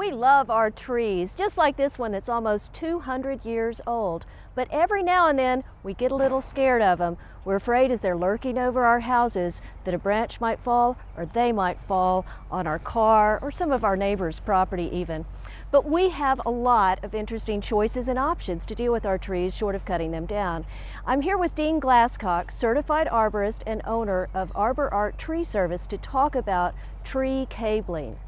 We love our trees, just like this one that's almost 200 years old. But every now and then, we get a little scared of them. We're afraid as they're lurking over our houses that a branch might fall, or they might fall on our car or some of our neighbors' property even. But we have a lot of interesting choices and options to deal with our trees short of cutting them down. I'm here with Dean Glasscock, certified arborist and owner of Arbor Art Tree Service, to talk about tree cabling.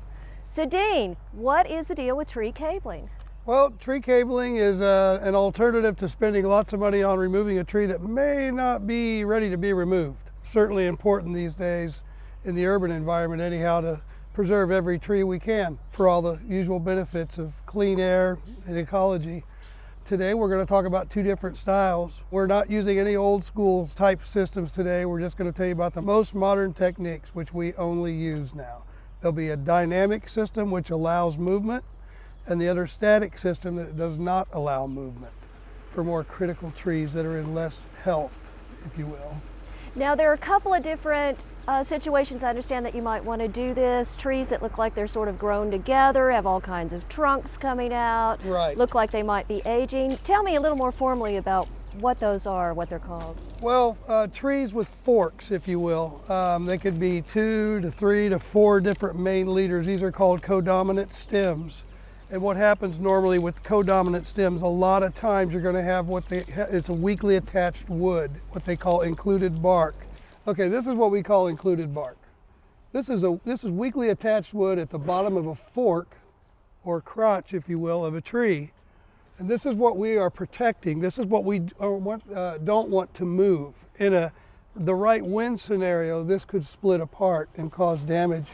So Dean, what is the deal with tree cabling? Well, tree cabling is an alternative to spending lots of money on removing a tree that may not be ready to be removed. Certainly important these days in the urban environment anyhow to preserve every tree we can for all the usual benefits of clean air and ecology. Today we're going to talk about two different styles. We're not using any old school type systems today. We're just going to tell you about the most modern techniques which we only use now. There'll be a dynamic system which allows movement, and the other static system that does not allow movement for more critical trees that are in less health, if you will. Now there are a couple of different situations I understand that you might want to do this. Trees that look like they're sort of grown together, have all kinds of trunks coming out, right. Look like they might be aging. Tell me a little more formally about what those are, what they're called. Well, trees with forks, if you will. They could be 2 to 3 to 4 different main leaders. These are called codominant stems. And what happens normally with codominant stems, a lot of times you're going to have it's a weakly attached wood, what they call included bark. Okay, this is what we call included bark. This is weakly attached wood at the bottom of a fork or crotch, if you will, of a tree. And this is what we are protecting. This is what we don't want to move. In the right wind scenario, this could split apart and cause damage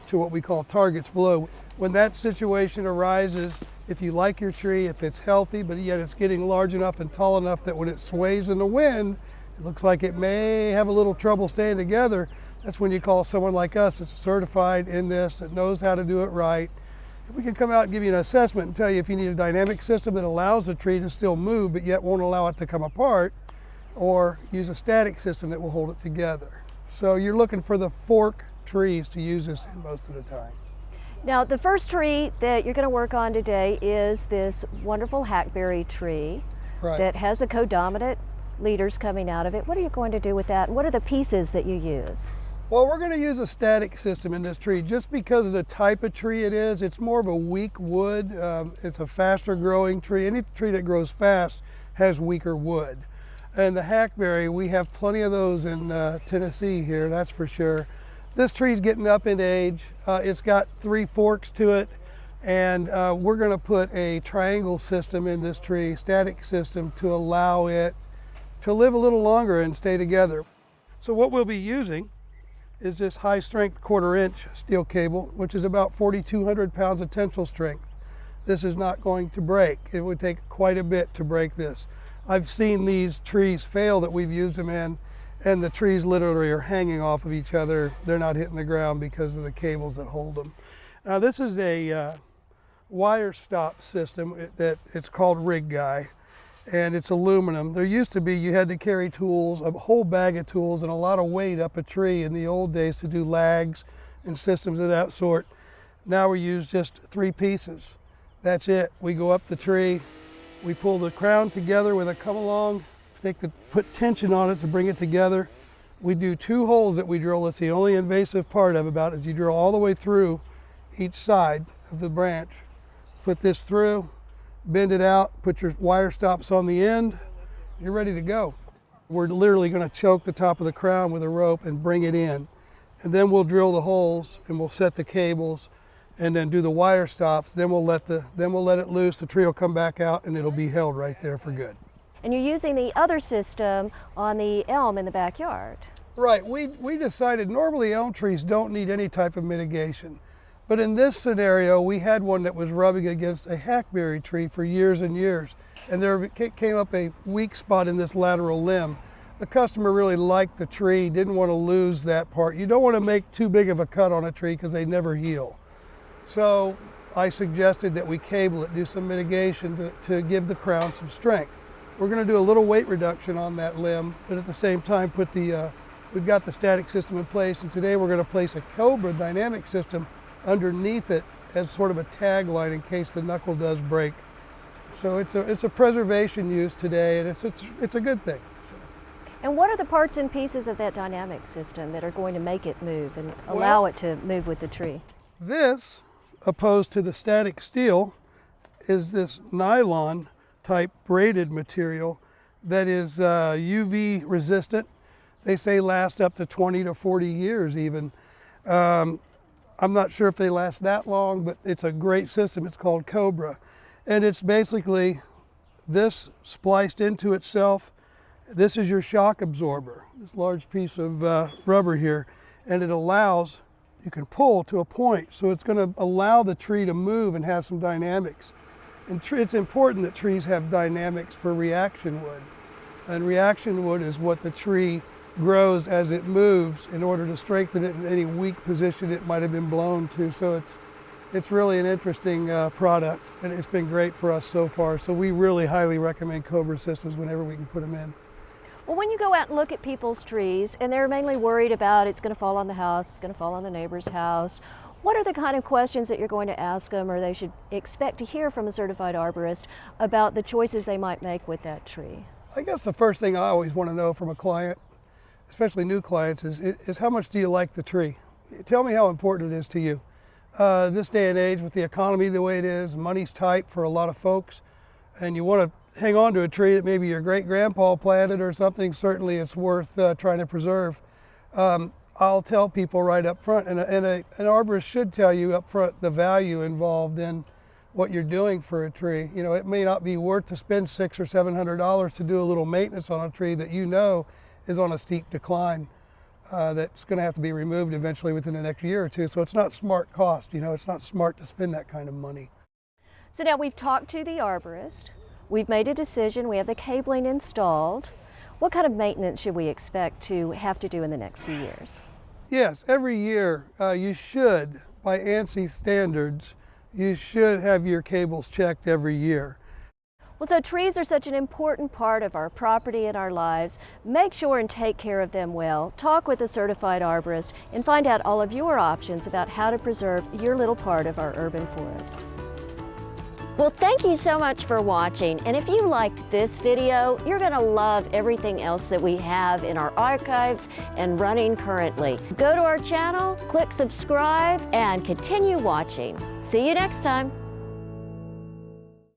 to what we call targets below. When that situation arises, if you like your tree, if it's healthy, but yet it's getting large enough and tall enough that when it sways in the wind, it looks like it may have a little trouble staying together, that's when you call someone like us that's certified in this, that knows how to do it right. We can come out and give you an assessment and tell you if you need a dynamic system that allows the tree to still move but yet won't allow it to come apart, or use a static system that will hold it together. So you're looking for the fork trees to use this in most of the time. Now the first tree that you're going to work on today is this wonderful hackberry tree, right, that has the codominant leaders coming out of it. What are you going to do with that, and what are the pieces that you use? Well, we're going to use a static system in this tree just because of the type of tree it is. It's more of a weak wood. It's a faster growing tree. Any tree that grows fast has weaker wood. And the hackberry, we have plenty of those in Tennessee here, that's for sure. This tree's getting up in age. It's got 3 forks to it, and we're going to put a triangle system in this tree, static system, to allow it to live a little longer and stay together. So what we'll be using is this high strength 1/4 inch steel cable, which is about 4,200 pounds of tensile strength. This is not going to break. It would take quite a bit to break this. I've seen these trees fail that we've used them in, and the trees literally are hanging off of each other. They're not hitting the ground because of the cables that hold them. Now this is a wire stop system that it's called Rig Guy, and it's aluminum. There used to be, you had to carry tools, a whole bag of tools and a lot of weight up a tree in the old days to do lags and systems of that sort. Now we use just 3 pieces. That's it. We go up the tree, we pull the crown together with a come along, put tension on it to bring it together. We do 2 holes that we drill. That's the only invasive part of it is you drill all the way through each side of the branch. Put this through, bend it out, put your wire stops on the end, you're ready to go. We're literally going to choke the top of the crown with a rope and bring it in. And then we'll drill the holes and we'll set the cables and then do the wire stops. Then we'll let it loose, the tree will come back out and it'll be held right there for good. And you're using the other system on the elm in the backyard. Right, we decided normally elm trees don't need any type of mitigation. But in this scenario, we had one that was rubbing against a hackberry tree for years and years. And there came up a weak spot in this lateral limb. The customer really liked the tree, didn't want to lose that part. You don't want to make too big of a cut on a tree because they never heal. So I suggested that we cable it, do some mitigation to give the crown some strength. We're going to do a little weight reduction on that limb, but at the same time we've got the static system in place, and today we're going to place a Cobra dynamic system underneath it as sort of a tagline in case the knuckle does break. So it's a preservation use today, and it's a good thing. So. And what are the parts and pieces of that dynamic system that are going to make it move and allow it to move with the tree? This, opposed to the static steel, is this nylon type braided material that is UV resistant. They say last up to 20 to 40 years even. I'm not sure if they last that long, but it's a great system. It's called Cobra. And it's basically this spliced into itself. This is your shock absorber, this large piece of rubber here. And it allows, you can pull to a point. So it's going to allow the tree to move and have some dynamics. And it's important that trees have dynamics for reaction wood. And reaction wood is what the tree grows as it moves in order to strengthen it in any weak position it might have been blown to. So it's really an interesting product, and it's been great for us so far. So we really highly recommend Cobra systems whenever we can put them in. Well, when you go out and look at people's trees, and they're mainly worried about it's going to fall on the house, it's going to fall on the neighbor's house, what are the kind of questions that you're going to ask them, or they should expect to hear from a certified arborist about the choices they might make with that tree? I guess the first thing I always want to know from a client, especially new clients, is how much do you like the tree? Tell me how important it is to you. This day and age, with the economy the way it is, money's tight for a lot of folks, and you want to hang on to a tree that maybe your great-grandpa planted or something, certainly it's worth trying to preserve. I'll tell people right up front, and an arborist should tell you up front the value involved in what you're doing for a tree. You know, it may not be worth to spend $600 or $700 to do a little maintenance on a tree that you know is on a steep decline. That's going to have to be removed eventually within the next year or two. So it's not smart cost, you know, it's not smart to spend that kind of money. So now we've talked to the arborist, we've made a decision, we have the cabling installed. What kind of maintenance should we expect to have to do in the next few years? Yes, every year you should, by ANSI standards, you should have your cables checked every year. Well, so trees are such an important part of our property and our lives. Make sure and take care of them well. Talk with a certified arborist and find out all of your options about how to preserve your little part of our urban forest. Well, thank you so much for watching. And if you liked this video, you're going to love everything else that we have in our archives and running currently. Go to our channel, click subscribe, and continue watching. See you next time.